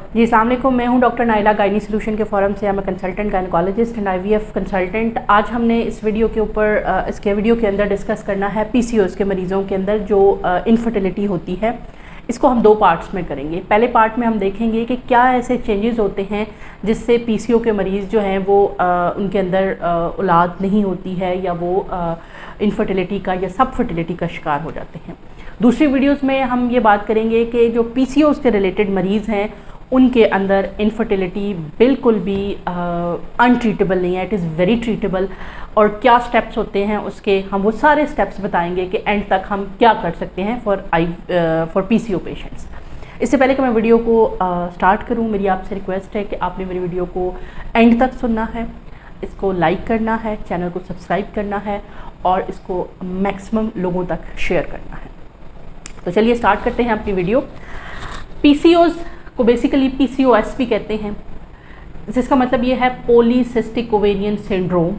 जी अस्सलाम वालेकुम, मैं हूं डॉक्टर नाइला गायनी सोल्यूशन के फोरम से। मैं consultant gynaecologist and IVF consultant. आज हमने इस वीडियो के ऊपर इसके वीडियो के अंदर डिस्कस करना है पीसीओएस के मरीज़ों के अंदर जो इनफर्टिलिटी होती है। इसको हम दो पार्ट्स में करेंगे। पहले पार्ट में हम देखेंगे कि क्या ऐसे चेंजेस होते हैं जिससे पीसीओ के मरीज़ जो हैं वो उनके अंदर औलाद नहीं होती है या वो इनफर्टिलिटी का या सब फर्टिलिटी का शिकार हो जाते हैं। दूसरी वीडियोस में हम ये बात करेंगे कि जो पीसीओएस के रिलेटेड मरीज़ हैं उनके अंदर इनफर्टिलिटी बिल्कुल भी अनट्रीटेबल नहीं है, इट इज़ वेरी ट्रीटेबल। और क्या स्टेप्स होते हैं उसके, हम वो सारे स्टेप्स बताएंगे कि एंड तक हम क्या कर सकते हैं फॉर पीसीओ पेशेंट्स। इससे पहले कि मैं वीडियो को स्टार्ट करूं, मेरी आपसे रिक्वेस्ट है कि आपने मेरी वीडियो को एंड तक सुनना है, इसको लाइक करना है, चैनल को सब्सक्राइब करना है और इसको मैक्सिमम लोगों तक शेयर करना है। तो चलिए स्टार्ट करते हैं अपनी वीडियो। पीसीओस को बेसिकली पीसीओएस भी कहते हैं, जिसका मतलब ये है पॉलीसिस्टिक ओवेरियन सिंड्रोम।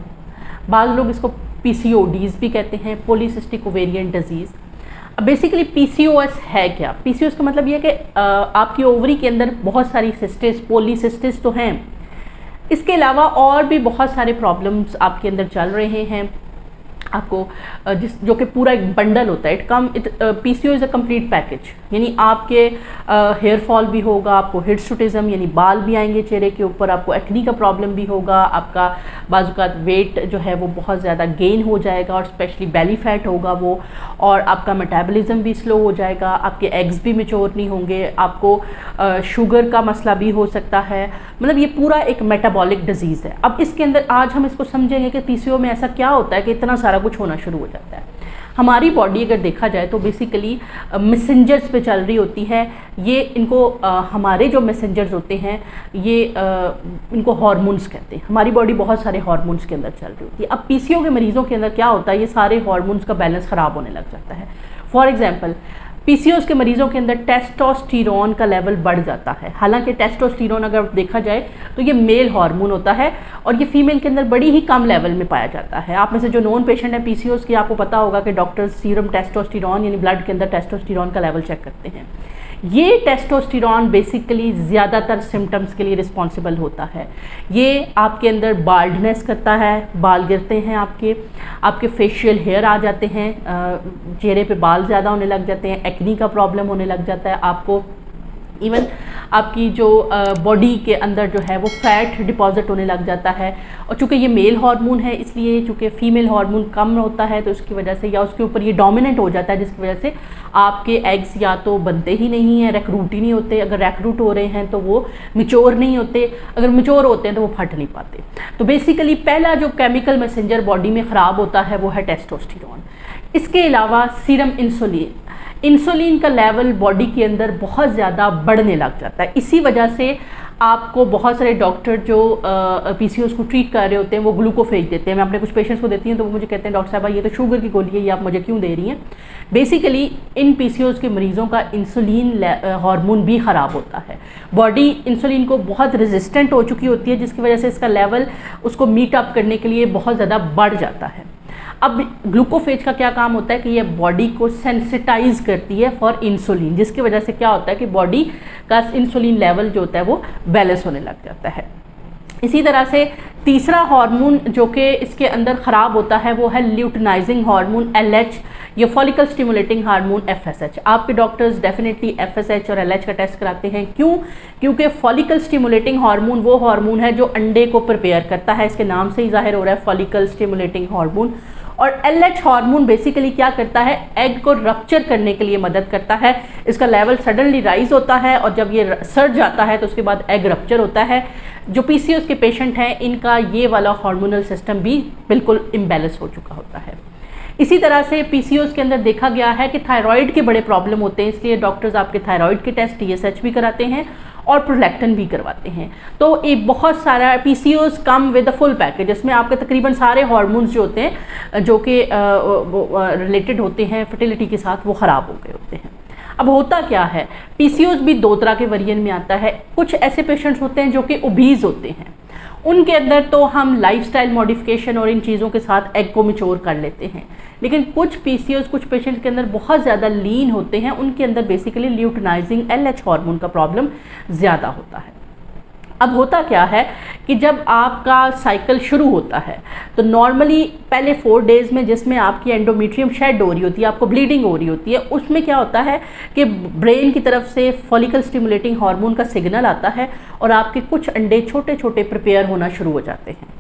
बाद लोग इसको पीसीओडीज भी कहते हैं, पॉलीसिस्टिक ओवेरियन डिजीज़। अब बेसिकली पीसीओएस है क्या? पीसीओएस का मतलब ये है कि आपकी ओवरी के अंदर बहुत सारी सिस्टिस, पॉलीसिस्टिस तो हैं, इसके अलावा और भी बहुत सारे प्रॉब्लम्स आपके अंदर चल रहे हैं। आपको जो कि पूरा एक बंडल होता है। PCO is a complete package, यानी आपके हेयर फॉल भी होगा, आपको हिर्सुटिज्म यानी बाल भी आएंगे चेहरे के ऊपर, आपको एक्नी का प्रॉब्लम भी होगा, आपका बाजुकात वेट जो है वो बहुत ज़्यादा गेन हो जाएगा और स्पेशली बेली फैट होगा वो, और आपका मेटाबॉलिज्म भी स्लो हो जाएगा, आपके एग्स भी मैच्योर नहीं होंगे, आपको शुगर का मसला भी हो सकता है। मतलब ये पूरा एक मेटाबॉलिक डिजीज़ है। अब इसके अंदर आज हम इसको समझेंगे कि पीसीओ में ऐसा क्या होता है कि इतना सारा कुछ होना शुरू हो जाता है। हमारी बॉडी अगर देखा जाए तो बेसिकली मैसेंजर्स पे चल रही होती है। ये इनको हमारे जो मैसेंजर्स होते हैं ये इनको हार्मोन्स कहते हैं। हमारी बॉडी बहुत सारे हार्मोन्स के अंदर चल रही होती है। अब पीसीओ के मरीज़ों के अंदर क्या होता है, ये सारे हार्मोन्स का बैलेंस ख़राब होने लग जाता है। फॉर एग्जांपल पीसीओएस के मरीज़ों के अंदर टेस्टोस्टेरोन का लेवल बढ़ जाता है। हालांकि टेस्टोस्टेरोन अगर देखा जाए तो ये मेल हार्मोन होता है और ये फीमेल के अंदर बड़ी ही कम लेवल में पाया जाता है। आप में से जो नॉन पेशेंट है पीसीओएस की, आपको पता होगा कि डॉक्टर्स सीरम टेस्टोस्टेरोन यानी ब्लड के अंदर टेस्टोस्टेरोन का लेवल चेक करते हैं। ये टेस्टोस्टेरोन बेसिकली ज़्यादातर सिम्टम्स के लिए रिस्पॉन्सिबल होता है। ये आपके अंदर बाल्डनेस करता है, बाल गिरते हैं, आपके फेशियल हेयर आ जाते हैं, चेहरे पे बाल ज़्यादा होने लग जाते हैं, एक्नी का प्रॉब्लम होने लग जाता है, आपको इवन आपकी जो बॉडी के अंदर जो है वो फैट डिपॉजिट होने लग जाता है। और चूँकि ये मेल हार्मोन है इसलिए चूँकि फीमेल हार्मोन कम होता है तो उसकी वजह से या उसके ऊपर ये डोमिनेंट हो जाता है, जिसकी वजह से आपके एग्स या तो बनते ही नहीं हैं, रिक्रूट ही नहीं होते। अगर रिक्रूट हो रहे हैं तो वो मैच्योर नहीं होते, अगर मैच्योर होते हैं तो वो फट नहीं पाते। तो बेसिकली पहला जो केमिकल मैसेंजर बॉडी में ख़राब होता है वो है टेस्टोस्टेरोन। इसके अलावा सीरम इंसुलिन का लेवल बॉडी के अंदर बहुत ज़्यादा बढ़ने लग जाता है। इसी वजह से आपको बहुत सारे डॉक्टर जो पीसीओएस को ट्रीट कर रहे होते हैं वो ग्लूकोफेज देते हैं। मैं अपने कुछ पेशेंट्स को देती हूँ तो वो मुझे कहते हैं डॉक्टर साहब ये तो शुगर की गोली है, ये आप मुझे क्यों दे रही हैं? बेसिकली इन पीसीओएस के मरीज़ों का इंसुलिन हार्मोन भी ख़राब होता है। बॉडी इंसुलिन को बहुत रेजिस्टेंट हो चुकी होती है, जिसकी वजह से इसका लेवल उसको मीट अप करने के लिए बहुत ज़्यादा बढ़ जाता है। अब ग्लूकोफेज का क्या काम होता है कि ये बॉडी को सेंसिटाइज करती है फॉर इंसुलिन, जिसकी वजह से क्या होता है कि बॉडी का इंसुलिन लेवल जो होता है वो बैलेंस होने लग जाता है। इसी तरह से तीसरा हार्मोन जो कि इसके अंदर ख़राब होता है वो है ल्यूटिनाइजिंग हार्मोन LH या फॉलिकल स्टिमुलेटिंग हार्मोन FSH। आपके डॉक्टर्स डेफिनेटली FSH और LH का टेस्ट कराते हैं। क्यों? क्योंकि फॉलिकल स्टिमुलेटिंग हार्मोन वो हार्मोन है जो अंडे को प्रिपेयर करता है, इसके नाम से ही जाहिर हो रहा है फॉलिकल स्टिमुलेटिंग हार्मोन। और LH हार्मोन बेसिकली क्या करता है, एग को रप्चर करने के लिए मदद करता है। इसका लेवल सडनली राइज होता है और जब ये सर्ज जाता है तो उसके बाद एग रप्चर होता है। जो पीसीओएस के पेशेंट हैं इनका ये वाला हार्मोनल सिस्टम भी बिल्कुल इम्बैलेंस हो चुका होता है। इसी तरह से पीसीओएस के अंदर देखा गया है कि थायराइड के बड़े प्रॉब्लम होते हैं, इसलिए डॉक्टर्स आपके थायराइड के टेस्ट TSH भी कराते हैं और प्रोलैक्टिन भी करवाते हैं। तो एक बहुत सारा PCOS come with a full package, जिसमें आपके तकरीबन सारे हार्मोन्स जो होते हैं जो कि रिलेटेड होते हैं फर्टिलिटी के साथ वो ख़राब हो गए होते हैं। अब होता क्या है, पीसीओएस भी दो तरह के वेरिएंट में आता है। कुछ ऐसे पेशेंट्स होते हैं जो कि ओबीज होते हैं। उनके अंदर तो हम लाइफस्टाइल मॉडिफिकेशन और इन चीज़ों के साथ एग को मैच्योर कर लेते हैं। लेकिन कुछ पीसीओएस, कुछ पेशेंट के अंदर बहुत ज़्यादा लीन होते हैं, उनके अंदर बेसिकली ल्यूटिनाइजिंग एलएच हार्मोन का प्रॉब्लम ज़्यादा होता है। अब होता क्या है कि जब आपका साइकिल शुरू होता है तो नॉर्मली पहले 4 डेज़ में जिसमें आपकी एंडोमेट्रियम शेड हो रही होती है, आपको ब्लीडिंग हो रही होती है, उसमें क्या होता है कि ब्रेन की तरफ से फॉलिकल स्टिमुलेटिंग हार्मोन का सिग्नल आता है और आपके कुछ अंडे छोटे छोटे प्रिपेयर होना शुरू हो जाते हैं।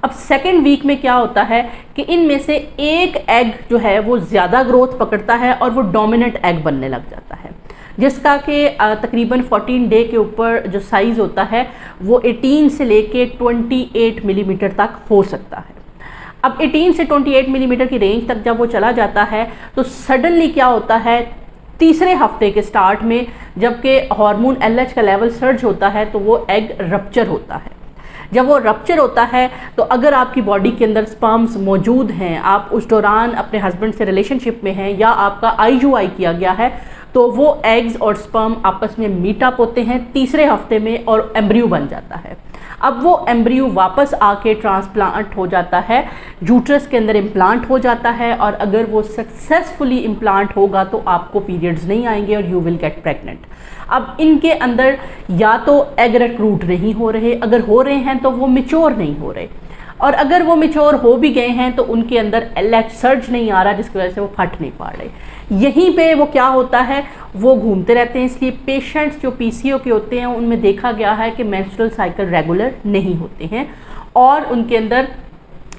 अब सेकेंड वीक में क्या होता है कि इनमें से एक एग जो है वो ज़्यादा ग्रोथ पकड़ता है और वो डोमिनेंट एग बनने लग जाता है, जिसका कि तकरीबन 14 डे के ऊपर जो साइज़ होता है वो 18 से लेके 28 मिलीमीटर तक हो सकता है। अब 18 से 28 मिलीमीटर की रेंज तक जब वो चला जाता है तो सडनली क्या होता है, तीसरे हफ्ते के स्टार्ट में जबकि हार्मोन एलएच का लेवल सर्ज होता है तो वो एग रप्चर होता है। जब वो रप्चर होता है तो अगर आपकी बॉडी के अंदर स्पर्म्स मौजूद हैं, आप उस दौरान अपने हस्बैंड से रिलेशनशिप में हैं या आपका IUI किया गया है, तो वो एग्स और स्पर्म आपस में मीट अप होते हैं तीसरे हफ्ते में और एम्ब्रियो बन जाता है। अब वो एम्ब्रियो वापस आके ट्रांसप्लांट हो जाता है, यूट्रस के अंदर इम्प्लांट हो जाता है, और अगर वो सक्सेसफुली इम्प्लांट होगा तो आपको पीरियड्स नहीं आएंगे और यू विल गेट प्रेग्नेंट। अब इनके अंदर या तो एग रिक्रूट नहीं हो रहे, अगर हो रहे हैं तो वो मैच्योर नहीं हो रहे, और अगर वो मैच्योर हो भी गए हैं तो उनके अंदर एलएच सर्ज नहीं आ रहा, जिसकी वजह से वो फट नहीं पा रहे। यहीं पे वो क्या होता है, वो घूमते रहते हैं। इसलिए पेशेंट्स जो पीसीओ के होते हैं उनमें देखा गया है कि मेंस्ट्रुअल साइकिल रेगुलर नहीं होते हैं और उनके अंदर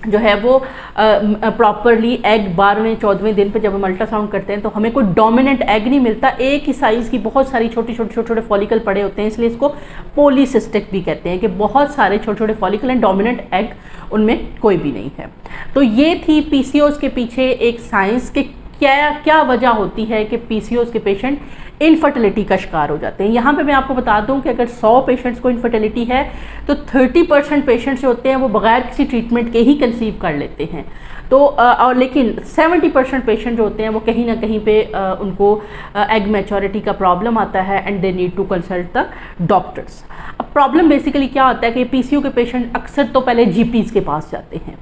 जो है वो प्रॉपरली एग 12वें 14वें दिन पे जब हम अल्ट्रासाउंड करते हैं तो हमें कोई डोमिनेंट एग नहीं मिलता। एक ही साइज़ की बहुत सारी छोटे छोटे फॉलिकल पड़े होते हैं, इसलिए इसको पॉलीसिस्टिक भी कहते हैं कि बहुत सारे छोटे छोटे फॉलिकल एंड डोमिनेंट एग उनमें कोई भी नहीं है। तो ये थी पीसीओएस के पीछे एक साइंस के क्या वजह होती है कि पीसीओएस के पेशेंट इनफर्टिलिटी का शिकार हो जाते हैं। यहाँ पे मैं आपको बता दूं कि अगर 100 पेशेंट्स को इनफर्टिलिटी है तो 30% पेशेंट्स जो होते हैं वो बगैर किसी ट्रीटमेंट के ही कंसीव कर लेते हैं। तो और लेकिन 70% पेशेंट जो होते हैं वो कहीं ना कहीं पे उनको एग मैच्योरिटी का प्रॉब्लम आता है and they need to consult the doctors. अब प्रॉब्लम बेसिकली क्या होता है कि पीसीओ के पेशेंट अक्सर तो पहले जीपीज़ के पास जाते हैं,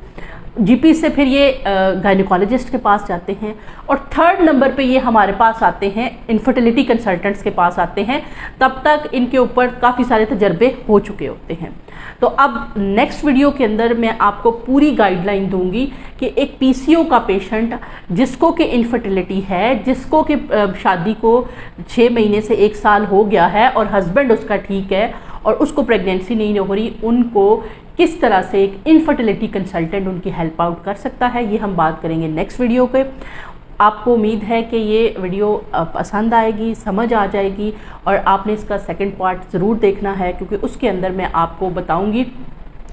जीपी से फिर ये गायनिकोलॉजिस्ट के पास जाते हैं, और थर्ड नंबर पे ये हमारे पास आते हैं, इनफर्टिलिटी कंसल्टेंट्स के पास आते हैं। तब तक इनके ऊपर काफ़ी सारे तजर्बे हो चुके होते हैं। तो अब नेक्स्ट वीडियो के अंदर मैं आपको पूरी गाइडलाइन दूंगी कि एक पीसीओ का पेशेंट जिसको कि इनफर्टिलिटी है, जिसको कि शादी को 6 महीने से 1 साल हो गया है और हस्बैंड उसका ठीक है और उसको प्रेगनेंसी नहीं हो रही, उनको किस तरह से एक इनफर्टिलिटी कंसल्टेंट उनकी हेल्प आउट कर सकता है, ये हम बात करेंगे नेक्स्ट वीडियो पे। आपको उम्मीद है कि ये वीडियो पसंद आएगी, समझ आ जाएगी, और आपने इसका सेकंड पार्ट ज़रूर देखना है क्योंकि उसके अंदर मैं आपको बताऊंगी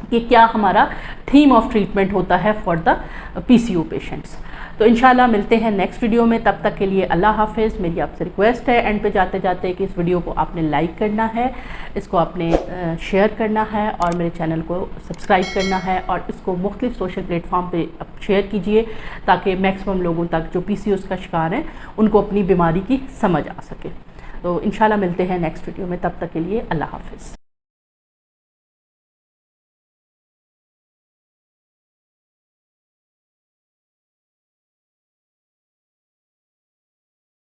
कि क्या हमारा थीम ऑफ ट्रीटमेंट होता है फॉर द पीसीओ पेशेंट्स। तो इंशाल्लाह मिलते हैं नेक्स्ट वीडियो में, तब तक के लिए अल्लाह हाफिज़। मेरी आपसे रिक्वेस्ट है एंड पे जाते जाते कि इस वीडियो को आपने लाइक करना है, इसको आपने शेयर करना है और मेरे चैनल को सब्सक्राइब करना है, और इसको मुख्तलिफ सोशल प्लेटफॉर्म पे शेयर कीजिए ताकि मैक्सिमम लोगों तक जो पीसीओएस का शिकार हैं उनको अपनी बीमारी की समझ आ सके। तो इंशाल्लाह मिलते हैं नेक्स्ट वीडियो में, तब तक के लिए अल्लाह हाफिज़।